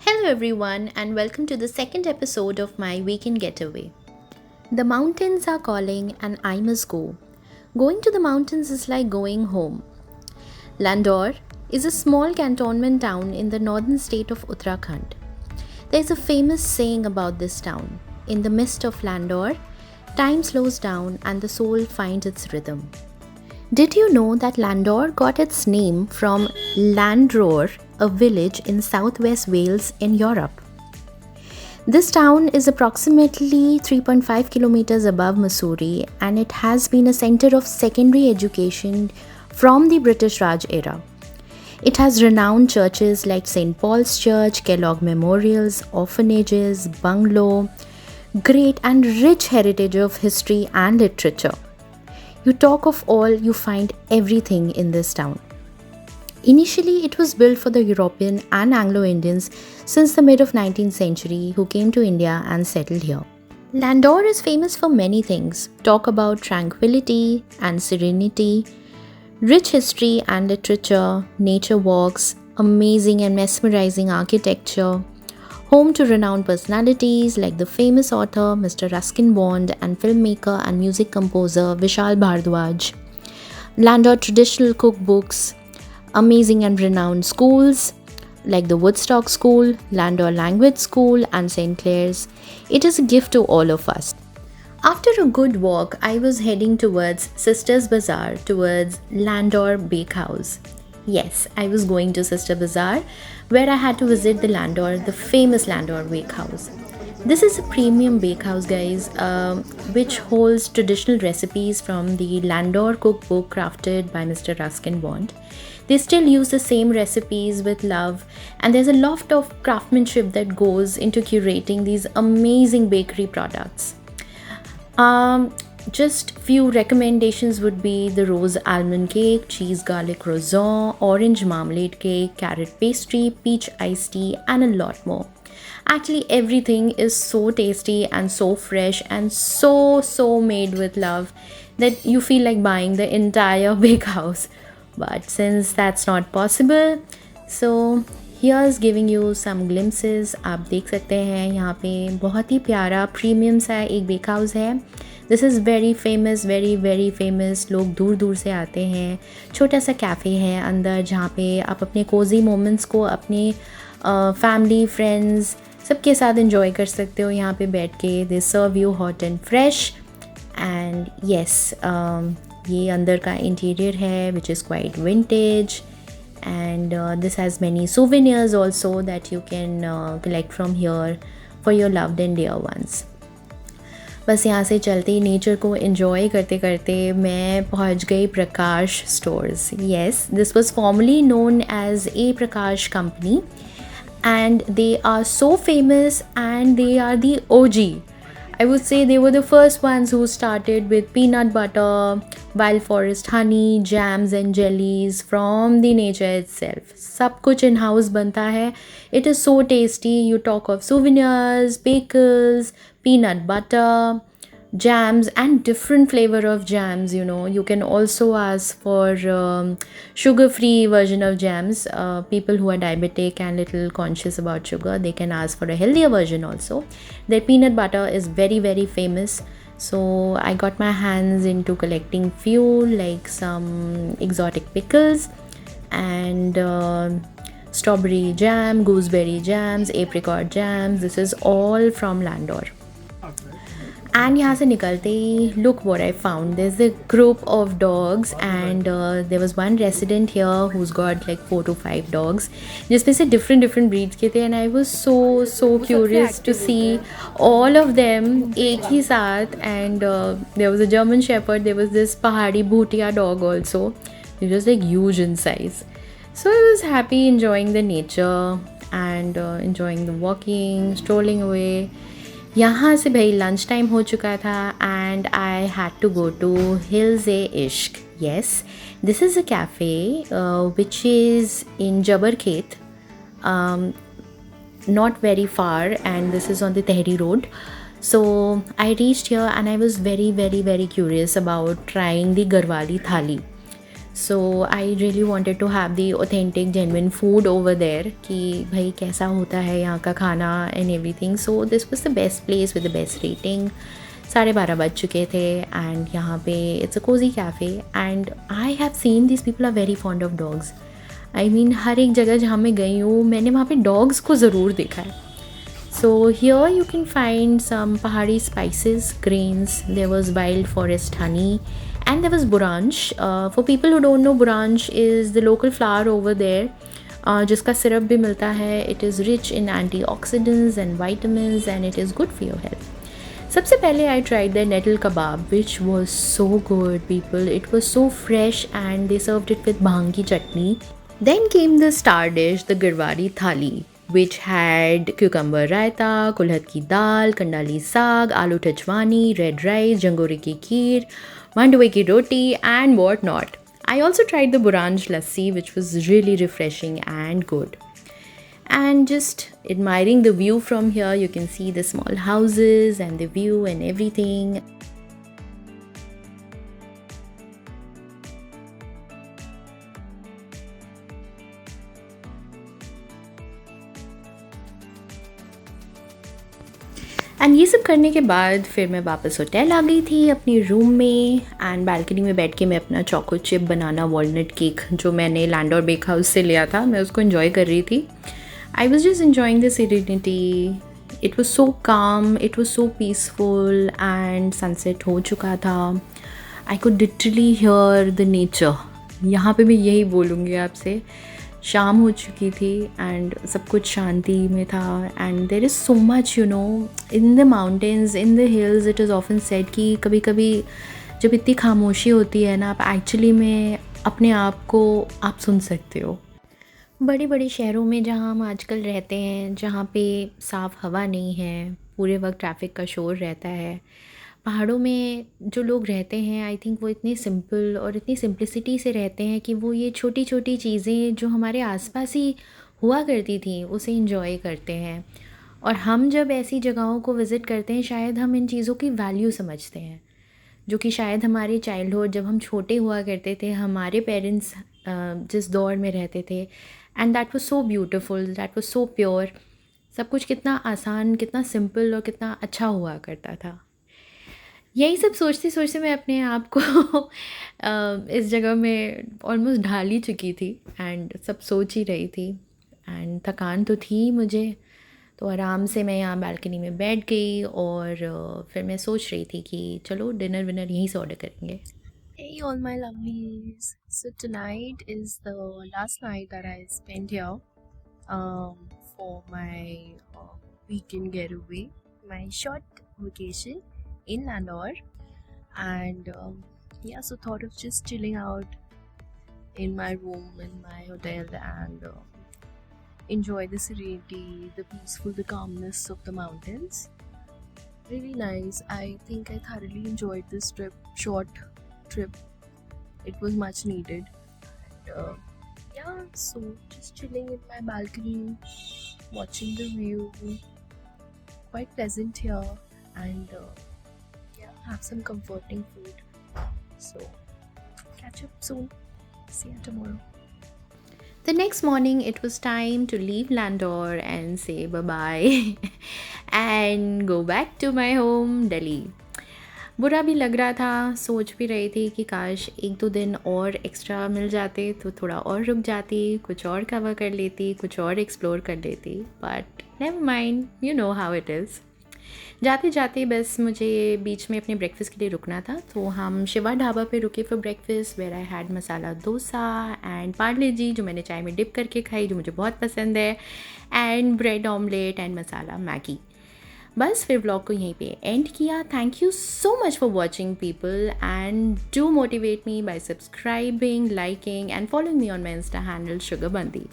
Hello, everyone, and welcome to the second episode of my weekend getaway. The mountains are calling, and I must go. Going to the mountains is like going home. Landor is a small cantonment town in the northern state of Uttarakhand. There is a famous saying about this town: in the midst of Landor, time slows down and the soul finds its rhythm. Did you know that Landor got its name from Landroar, a village in southwest Wales in Europe? This town is approximately 3.5 kilometers above Mussoorie, and it has been a center of secondary education from the British Raj era. It has renowned churches like St. Paul's Church, Kellogg Memorials, orphanages, bungalow, great and rich heritage of history and literature. You talk of all, you find everything in this town. Initially, it was built for the European and Anglo-Indians since the mid of 19th century who came to India and settled here. Landor is famous for many things. Talk about tranquility and serenity, rich history and literature, nature walks, amazing and mesmerizing architecture, home to renowned personalities like the famous author Mr. Ruskin Bond and filmmaker and music composer Vishal Bhardwaj. Landor traditional cookbooks, amazing and renowned schools like the Woodstock School, Landor Language School, and St. Clair's. It is a gift to all of us. After a good walk, I was heading towards Sisters Bazaar, towards Landor Bakehouse. Yes, I was going to Sister Bazaar, where I had to visit the famous Landor Bakehouse. This is a premium bakehouse, guys, which holds traditional recipes from the Landor cookbook crafted by Mr. Ruskin Bond. They still use the same recipes with love, and there's a lot of craftsmanship that goes into curating these amazing bakery products. Just few recommendations would be the rose almond cake, cheese garlic croissant, orange marmalade cake, carrot pastry, peach iced tea, and a lot more. Actually, everything is so tasty and so fresh and so made with love that you feel like buying the entire big house. But since that's not possible, so here's giving you some glimpses. आप देख सकते हैं यहाँ पे बहुत ही प्यारा premium सा एक बेक हाउस है. This is very famous, very famous. लोग दूर दूर से आते हैं. छोटा सा कैफ़े है अंदर जहाँ पे आप अपने कोजी मोमेंट्स को अपने फैमिली फ्रेंड्स सबके साथ इंजॉय कर सकते हो यहाँ पे बैठ के. They serve you hot and fresh. And yes, ये अंदर का इंटीरियर है which is quite vintage. And this has many souvenirs also that you can collect from here for your loved and dear ones. बस यहाँ से चलते ही nature को enjoy करते करते मैं पहुँच गई Prakash stores. Yes, this was formerly known as a Prakash company and they are so famous and they are the OG. I would say they were the first ones who started with peanut butter, wild forest honey, jams and jellies from the nature itself. सब कुछ in house बनता है. It is so tasty. You talk of souvenirs, pickles, peanut butter, jams and different flavor of jams. You can also ask for sugar-free version of jams. People who are diabetic and little conscious about sugar, they can ask for a healthier version also. Their peanut butter is very famous. So I got my hands into collecting few like some exotic pickles and strawberry jam, gooseberry jams, apricot jams. This is all from Landor. And यहाँ से निकलते ही look what I found. There's a group of dogs and there was one resident here who's got like 4 to 5 dogs जिसमें से different breeds के थे. And I was so curious to see all of them एक ही साथ. And there was a German Shepherd, there was this पहाड़ी Bhutia dog also. It was like huge in size. So I was happy enjoying the nature and enjoying the walking, strolling away. यहाँ से भाई lunch time हो चुका था and I had to go to Hills e Ishq. Yes, this is a cafe which is in Jabarkhet, not very far, and this is on the Tehri Road. So I reached here and I was very curious about trying the Garhwali thali. So I really wanted to have the authentic genuine food over there कि भाई कैसा होता है यहाँ का खाना and everything. So this was the best place with the best rating. 12:30 बज चुके थे एंड यहाँ पे it's a cosy cafe and I have seen this people are very fond of dogs. I mean हर एक जगह जहाँ मैं गई हूँ मैंने वहाँ पे डॉग्स को ज़रूर देखा है. So here you can find some Pahari spices, grains. There was wild forest honey, and there was buranj. For people who don't know, buranj is the local flower over there, जिसका syrup भी मिलता है. It is rich in antioxidants and vitamins, and it is good for your health. सबसे पहले I tried their nettle kebab, which was so good, people. It was so fresh, and they served it with bhang ki chutney. Then came the star dish, the Garwari thali, which had cucumber raita, kulhat ki dal, kandali saag, aloo tajwani, red rice, jangori ki kheer, mandwe ki roti, and what not. I also tried the buranj lassi, which was really refreshing and good. And just admiring the view from here, you can see the small houses and the view and everything. And ये सब करने के बाद फिर मैं वापस hotel आ गई थी अपनी रूम में एंड बालकनी में बैठ के मैं अपना चोको चिप बनाना वॉलनट केक जो मैंने लैंडोर बेक हाउस से लिया था मैं उसको इन्जॉय कर रही थी. I was just enjoying the serenity. It was so calm, it was so peaceful and sunset हो चुका था. I could literally hear the nature. यहाँ पे मैं यही बोलूँगी आपसे. शाम हो चुकी थी एंड सब कुछ शांति में था and there is so much you know in the mountains in the hills. It is often said कि कभी कभी जब इतनी खामोशी होती है ना आप एक्चुअली में अपने आप को आप सुन सकते हो. बड़े बड़े शहरों में जहाँ हम आजकल रहते हैं जहाँ पे साफ़ हवा नहीं है, पूरे वक्त ट्रैफिक का शोर रहता है. पहाड़ों में जो लोग रहते हैं आई थिंक वो इतने सिंपल और इतनी सिंप्लिसिटी से रहते हैं कि वो ये छोटी छोटी चीज़ें जो हमारे आसपास ही हुआ करती थी उसे इंजॉय करते हैं. और हम जब ऐसी जगहों को विज़िट करते हैं शायद हम इन चीज़ों की वैल्यू समझते हैं जो कि शायद हमारे चाइल्डहुड जब हम छोटे हुआ करते थे हमारे पेरेंट्स जिस दौर में रहते थे and that was so beautiful, that was so pure. सब कुछ कितना आसान, कितना सिंपल और कितना अच्छा हुआ करता था. यही सब सोचते सोचते मैं अपने आप को इस जगह में ऑलमोस्ट ढाल ही चुकी थी एंड सब सोच ही रही थी एंड थकान तो थी मुझे. तो आराम से मैं यहाँ बालकनी में बैठ गई और फिर मैं सोच रही थी कि चलो डिनर विनर यहीं से ऑर्डर करेंगे. Hey all my lovelies. So tonight is the last night that I spent here for my weekend getaway, my short vacation in Lanor. And yeah, so thought of just chilling out in my room in my hotel and enjoy the serenity, the peaceful, the calmness of the mountains. Really nice. I think I thoroughly enjoyed this short trip. It was much needed. And yeah, so just chilling in my balcony, watching the view. Quite pleasant here, and yeah, have some comforting food. So catch up soon. See you tomorrow. The next morning, it was time to leave Landor and say bye-bye and go back to my home, Delhi. बुरा भी लग रहा था, सोच भी रही थी कि काश 1-2 दिन और एक्स्ट्रा मिल जाते तो थोड़ा और रुक जाती, कुछ और कवर कर लेती, कुछ और एक्सप्लोर कर लेती. But never mind, you know how it is. जाते जाते बस मुझे बीच में अपने ब्रेकफास्ट के लिए रुकना था तो हम शिवा ढाबा पे रुके for breakfast where I had masala dosa and Parle G जो मैंने चाय में डिप करके खाई जो मुझे बहुत पसंद है and bread omelette and masala Maggi. बस फिर व्लॉग को यहीं पे एंड किया. Thank you so much for watching people and do motivate me bye subscribing, liking and following me on my Insta handle sugar बंदी.